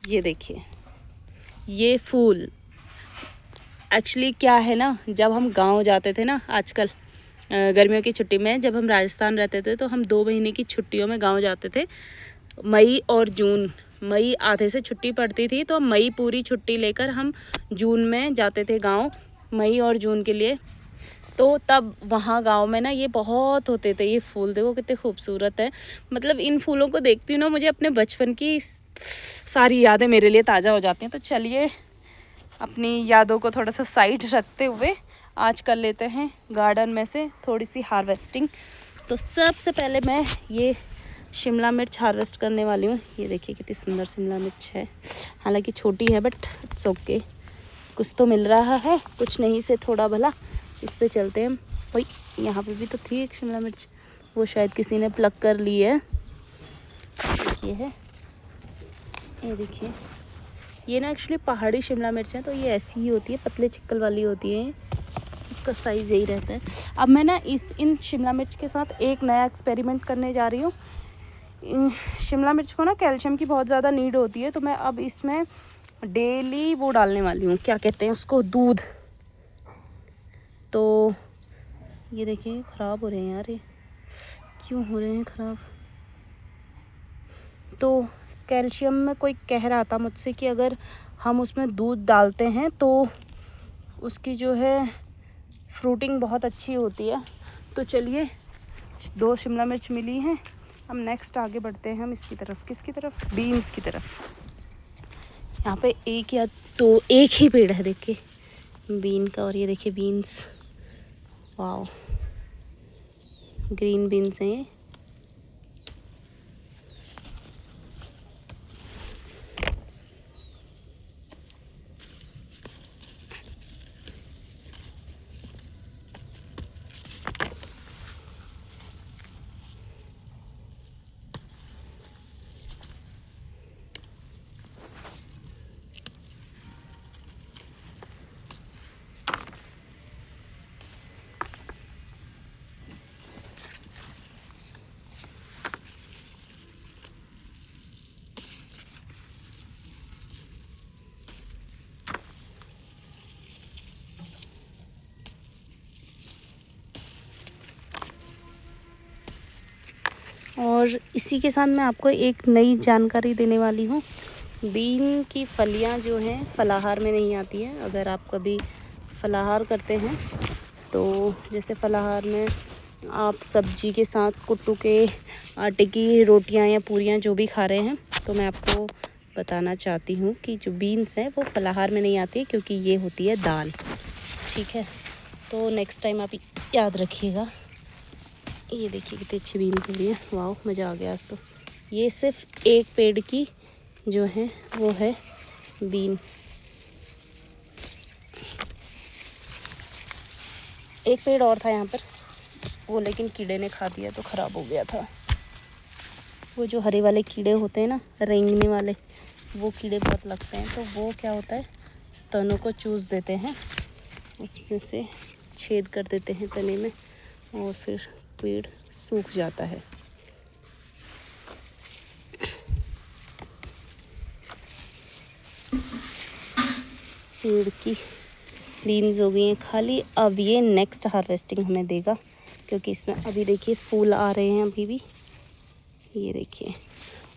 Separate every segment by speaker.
Speaker 1: ये देखिए, ये फूल एक्चुअली क्या है ना, जब हम गांव जाते थे ना आजकल गर्मियों की छुट्टी में, जब हम राजस्थान रहते थे तो हम 2 महीने की छुट्टियों में गांव जाते थे। मई और जून, मई आधे से छुट्टी पड़ती थी तो मई पूरी छुट्टी लेकर हम जून में जाते थे गांव, मई और जून के लिए। तो तब वहाँ गांव में ना ये बहुत होते थे ये फूल। देखो कितने खूबसूरत है। मतलब इन फूलों को देखती हूँ ना, मुझे अपने बचपन की सारी यादें मेरे लिए ताज़ा हो जाती हैं। तो चलिए अपनी यादों को थोड़ा सा साइड रखते हुए आज कर लेते हैं गार्डन में से थोड़ी सी हार्वेस्टिंग। तो सबसे पहले मैं ये शिमला मिर्च हार्वेस्ट करने वाली हूँ। ये देखिए कितनी सुंदर शिमला मिर्च है, हालांकि छोटी है बट इट्स ओके। कुछ तो मिल रहा है, कुछ नहीं से थोड़ा भला। इस पे चलते हैं हम। वही यहाँ पे भी तो थी एक शिमला मिर्च, वो शायद किसी ने प्लग कर ली है। देखिए है, ये देखिए, ये ना एक्चुअली पहाड़ी शिमला मिर्च है, तो ये ऐसी ही होती है, पतले चिक्कल वाली होती है। इसका साइज़ यही रहता है। अब मैं ना इन शिमला मिर्च के साथ एक नया एक्सपेरिमेंट करने जा रही हूँ। शिमला मिर्च को ना कैल्शियम की बहुत ज़्यादा नीड होती है, तो मैं अब इसमें डेली वो डालने वाली हूँ, क्या कहते हैं उसको, दूध। तो ये देखिए ख़राब हो रहे हैं यार, ये क्यों हो रहे हैं ख़राब। तो कैल्शियम में कोई कह रहा था मुझसे कि अगर हम उसमें दूध डालते हैं तो उसकी जो है फ्रूटिंग बहुत अच्छी होती है। तो चलिए 2 शिमला मिर्च मिली हैं, हम नेक्स्ट आगे बढ़ते हैं हम इसकी तरफ। किसकी तरफ? बीन्स की तरफ। यहाँ पे एक या तो एक ही पेड़ है देखिए बीन का, और ये देखिए बीन्स, वाओ ग्रीन बीन्स हैं ये। और इसी के साथ मैं आपको एक नई जानकारी देने वाली हूँ। बीन की फलियाँ जो हैं फलाहार में नहीं आती हैं। अगर आप कभी फलाहार करते हैं तो जैसे फलाहार में आप सब्जी के साथ कुट्टू के आटे की रोटियां या पूरियां जो भी खा रहे हैं, तो मैं आपको बताना चाहती हूँ कि जो बीन्स हैं वो फलाहार में नहीं आती है, क्योंकि ये होती है दाल। ठीक है, तो नेक्स्ट टाइम आप याद रखिएगा। ये देखिए कितनी अच्छी बीन्स हो रही है, वाह मज़ा आ गया आज तो। ये सिर्फ एक पेड़ की जो है वो है बीन। एक पेड़ और था यहाँ पर, वो लेकिन कीड़े ने खा दिया तो ख़राब हो गया था। वो जो हरे वाले कीड़े होते हैं ना, रेंगने वाले, वो कीड़े बहुत लगते हैं। तो वो क्या होता है, तनों को चूस देते हैं, उसमें से छेद कर देते हैं तने में, और फिर पेड़ सूख जाता है। पेड़ की बीन्स हो गई हैं खाली। अब ये नेक्स्ट हार्वेस्टिंग हमें देगा, क्योंकि इसमें अभी देखिए फूल आ रहे हैं अभी भी, ये देखिए।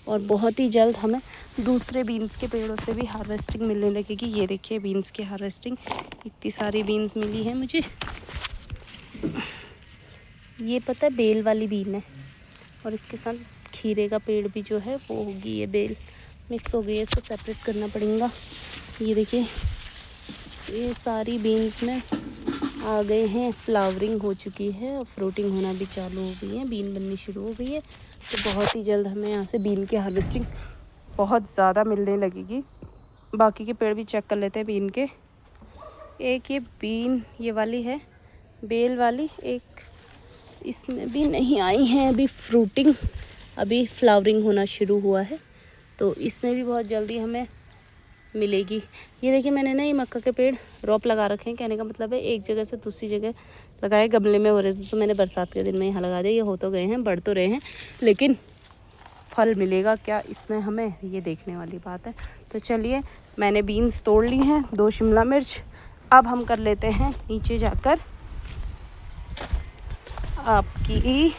Speaker 1: और बहुत ही जल्द हमें दूसरे बीन्स के पेड़ों से भी हार्वेस्टिंग मिलने लगेगी। ये देखिए बीन्स की हार्वेस्टिंग, इतनी सारी बीन्स मिली है मुझे। ये पता है बेल वाली बीन है, और इसके साथ खीरे का पेड़ भी जो है वो होगी, ये बेल मिक्स हो गई है, इसको सेपरेट करना पड़ेगा। ये देखिए ये सारी बीन्स में आ गए हैं, फ्लावरिंग हो चुकी है और फ्रूटिंग होना भी चालू हो गई है, बीन बननी शुरू हो गई है। तो बहुत ही जल्द हमें यहाँ से बीन की हार्वेस्टिंग बहुत ज़्यादा मिलने लगेगी। बाकी के पेड़ भी चेक कर लेते हैं बीन के। एक ये बीन ये वाली है बेल वाली, एक इसमें भी नहीं आई हैं अभी फ्रूटिंग, अभी फ्लावरिंग होना शुरू हुआ है, तो इसमें भी बहुत जल्दी हमें मिलेगी। ये देखिए मैंने ना ये मक्का के पेड़ रोप लगा रखे हैं, कहने का मतलब है एक जगह से दूसरी जगह लगाए। गमले में हो रहे थे तो मैंने बरसात के दिन में यहाँ लगा दिया। ये हो तो गए हैं, बढ़ तो रहे हैं, लेकिन फल मिलेगा क्या इसमें हमें, ये देखने वाली बात है। तो चलिए, मैंने बीन्स तोड़ ली हैं, 2 शिमला मिर्च। अब हम कर लेते हैं नीचे जाकर आपकी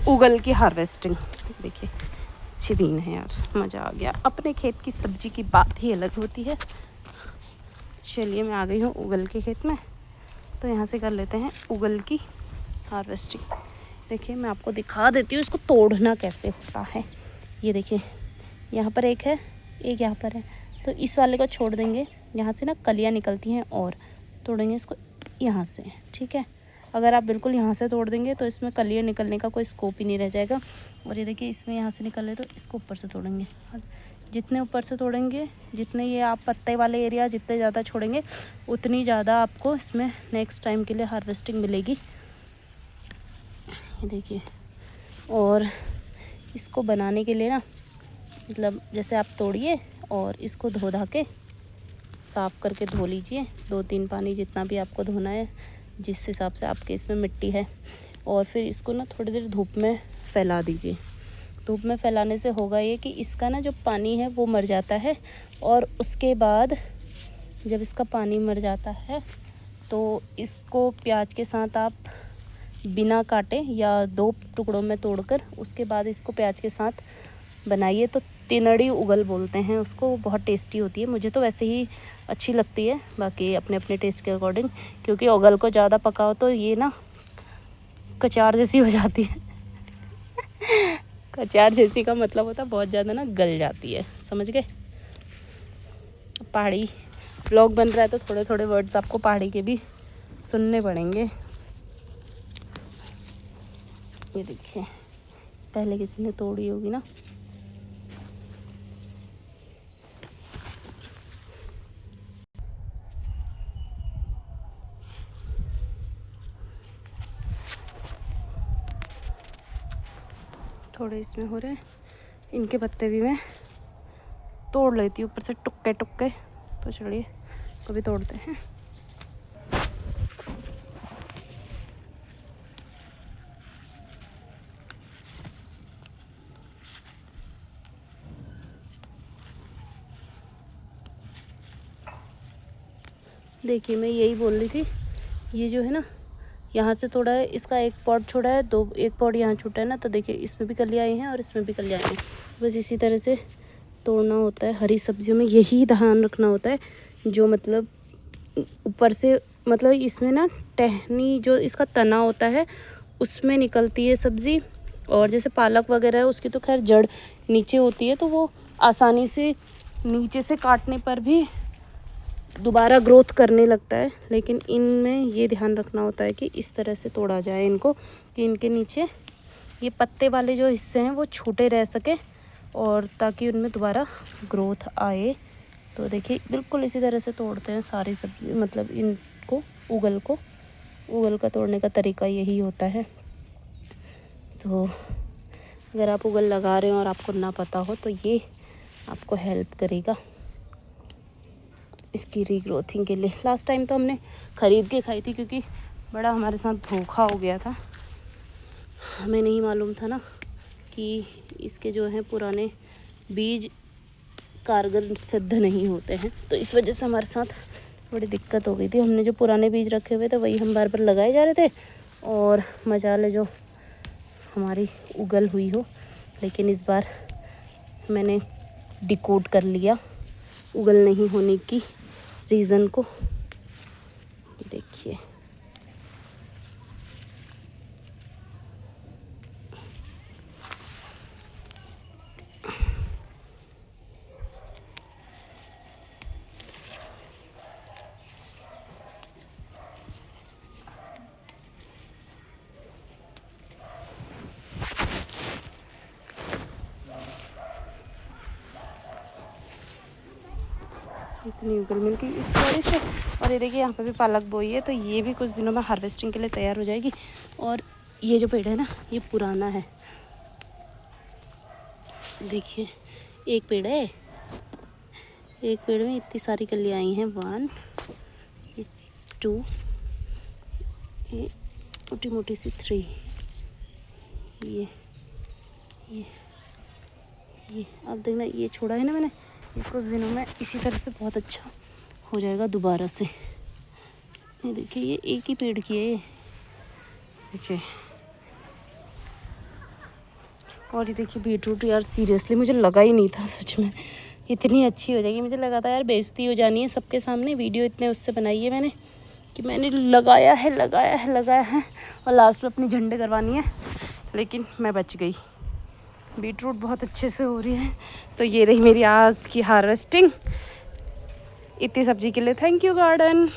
Speaker 1: उगल की हार्वेस्टिंग। देखिए अच्छी बीन है यार, मज़ा आ गया। अपने खेत की सब्ज़ी की बात ही अलग होती है। चलिए, मैं आ गई हूँ उगल के खेत में, तो यहाँ से कर लेते हैं उगल की हार्वेस्टिंग। देखिए, मैं आपको दिखा देती हूँ इसको तोड़ना कैसे होता है। ये देखिए, यहाँ पर एक है, एक यहाँ पर है। तो इस वाले को छोड़ देंगे, यहाँ से ना कलियाँ निकलती हैं, और तोड़ेंगे इसको यहाँ से, ठीक है। अगर आप बिल्कुल यहाँ से तोड़ देंगे तो इसमें कलियाँ निकलने का कोई स्कोप ही नहीं रह जाएगा। और ये देखिए, इसमें यहाँ से निकल रहे तो इसको ऊपर से तोड़ेंगे। जितने ऊपर से तोड़ेंगे, जितने ये आप पत्ते वाले एरिया जितने ज़्यादा छोड़ेंगे, उतनी ज़्यादा आपको इसमें नेक्स्ट टाइम के लिए हार्वेस्टिंग मिलेगी। ये देखिए, और इसको बनाने के लिए ना, मतलब जैसे आप तोड़िए और इसको धो धा के साफ़ करके धो लीजिए, 2-3 पानी जितना भी आपको धोना है, जिस हिसाब से आपके इसमें मिट्टी है। और फिर इसको ना थोड़ी देर धूप में फैला दीजिए। धूप में फैलाने से होगा ये कि इसका ना जो पानी है वो मर जाता है, और उसके बाद जब इसका पानी मर जाता है तो इसको प्याज के साथ आप बिना काटे या 2 टुकड़ों में तोड़कर उसके बाद इसको प्याज के साथ बनाइए। तो तिनड़ी उगल बोलते हैं उसको, बहुत टेस्टी होती है। मुझे तो वैसे ही अच्छी लगती है, बाकी अपने अपने टेस्ट के अकॉर्डिंग, क्योंकि उगल को ज़्यादा पकाओ तो ये ना कचार जैसी हो जाती है। कचार जैसी का मतलब होता है बहुत ज़्यादा ना गल जाती है, समझ गए। पहाड़ी ब्लॉग बन रहा है तो थोड़े थोड़े वर्ड्स आपको पहाड़ी के भी सुनने पड़ेंगे। ये देखिए, पहले किसी ने तोड़ी होगी ना। थोड़े इसमें हो रहे हैं, इनके पत्ते भी मैं तोड़ लेती हूँ ऊपर से टुक्के टुक्के। तो चलिए कभी तोड़ते हैं। देखिए, मैं यही बोल रही थी, ये जो है ना यहाँ से तोड़ा है, इसका एक पॉट छोड़ा है, एक पॉट यहाँ छूटा है ना। तो देखिए, इसमें भी कलियाँ आई हैं और इसमें भी कलियाँ आई हैं। बस इसी तरह से तोड़ना होता है। हरी सब्जियों में यही ध्यान रखना होता है, जो मतलब ऊपर से, मतलब इसमें ना टहनी जो इसका तना होता है उसमें निकलती है सब्ज़ी। और जैसे पालक वगैरह है उसकी तो खैर जड़ नीचे होती है, तो वो आसानी से नीचे से काटने पर भी दोबारा ग्रोथ करने लगता है। लेकिन इनमें ये ध्यान रखना होता है कि इस तरह से तोड़ा जाए इनको, कि इनके नीचे ये पत्ते वाले जो हिस्से हैं वो छूटे रह सके, और ताकि उनमें दोबारा ग्रोथ आए। तो देखिए, बिल्कुल इसी तरह से तोड़ते हैं सारी सब्जी, मतलब इनको उगल का तोड़ने का तरीका यही होता है। तो अगर आप उगल लगा रहे हो और आपको ना पता हो तो ये आपको हेल्प करेगा इसकी रीग्रोथिंग के लिए। लास्ट टाइम तो हमने ख़रीद के खाई थी, क्योंकि बड़ा हमारे साथ धोखा हो गया था। हमें नहीं मालूम था ना कि इसके जो हैं पुराने बीज कारगर सिद्ध नहीं होते हैं, तो इस वजह से हमारे साथ बड़ी दिक्कत हो गई थी। हमने जो पुराने बीज रखे हुए थे वही हम बार बार लगाए जा रहे थे, और मजाले जो हमारी उगल हुई हो। लेकिन इस बार मैंने डिकोड कर लिया उगल नहीं होने की रीज़न को। देखिए, इतनी उगल मिल गई इस वजह से। और ये देखिए, यहाँ पे भी पालक बोई है, तो ये भी कुछ दिनों में हार्वेस्टिंग के लिए तैयार हो जाएगी। और ये जो पेड़ है ना, ये पुराना है। देखिए, एक पेड़ है, एक पेड़ में इतनी सारी कलियाँ आई हैं, 1 2, ये मोटी मोटी सी 3, ये देखिए अब देखना, ये छोड़ा है ना मैंने, ये कुछ दिनों में इसी तरह से बहुत अच्छा हो जाएगा दोबारा से। ये देखिए ये एक ही पेड़ की है ये, देखिए। और ये देखिए बीटरूट, यार सीरियसली मुझे लगा ही नहीं था सच में इतनी अच्छी हो जाएगी। मुझे लगा था यार बेइज्जती हो जानी है सबके सामने, वीडियो इतने उससे बनाई है मैंने कि मैंने लगाया है और लास्ट में अपनी झंडे करवानी है, लेकिन मैं बच गई। बीटरूट बहुत अच्छे से हो रही है। तो ये रही मेरी आज की हार्वेस्टिंग। इतनी सब्जी के लिए थैंक यू गार्डन।